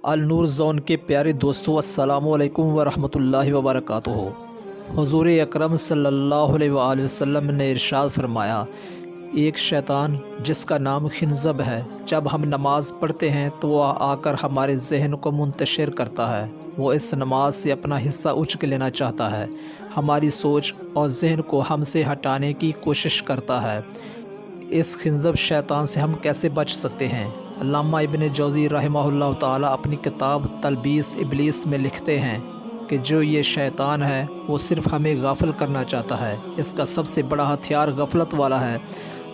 النور زون کے پیارے دوستو، السلام علیکم ورحمۃ اللہ وبرکاتہ۔ حضور اکرم صلی اللہ علیہ وآلہ وسلم نے ارشاد فرمایا، ایک شیطان جس کا نام خنزب ہے، جب ہم نماز پڑھتے ہیں تو وہ آ کر ہمارے ذہن کو منتشر کرتا ہے۔ وہ اس نماز سے اپنا حصہ اچک لینا چاہتا ہے، ہماری سوچ اور ذہن کو ہم سے ہٹانے کی کوشش کرتا ہے۔ اس خنزب شیطان سے ہم کیسے بچ سکتے ہیں؟ علامہ ابن جوزی رحمہ اللہ تعالیٰ اپنی کتاب تلبیس ابلیس میں لکھتے ہیں کہ جو یہ شیطان ہے وہ صرف ہمیں غافل کرنا چاہتا ہے۔ اس کا سب سے بڑا ہتھیار غفلت والا ہے۔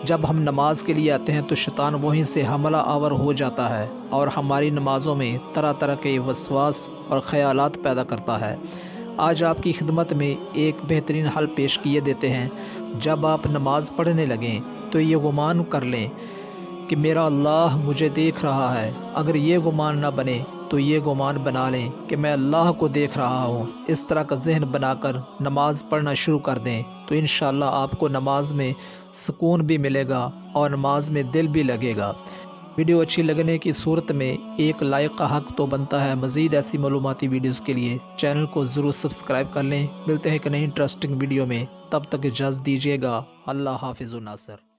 جب ہم نماز کے لیے آتے ہیں تو شیطان وہیں سے حملہ آور ہو جاتا ہے اور ہماری نمازوں میں طرح طرح کے وسواس اور خیالات پیدا کرتا ہے۔ آج آپ کی خدمت میں ایک بہترین حل پیش کیے دیتے ہیں۔ جب آپ نماز پڑھنے لگیں تو یہ گمان کر لیں کہ میرا اللہ مجھے دیکھ رہا ہے۔ اگر یہ گمان نہ بنے تو یہ گمان بنا لیں کہ میں اللہ کو دیکھ رہا ہوں۔ اس طرح کا ذہن بنا کر نماز پڑھنا شروع کر دیں تو انشاءاللہ آپ کو نماز میں سکون بھی ملے گا اور نماز میں دل بھی لگے گا۔ ویڈیو اچھی لگنے کی صورت میں ایک لائک کا حق تو بنتا ہے۔ مزید ایسی معلوماتی ویڈیوز کے لیے چینل کو ضرور سبسکرائب کر لیں۔ ملتے ہیں ایک نئی انٹرسٹنگ ویڈیو میں، تب تک اجازت دیجیے گا۔ اللہ حافظ الناصر۔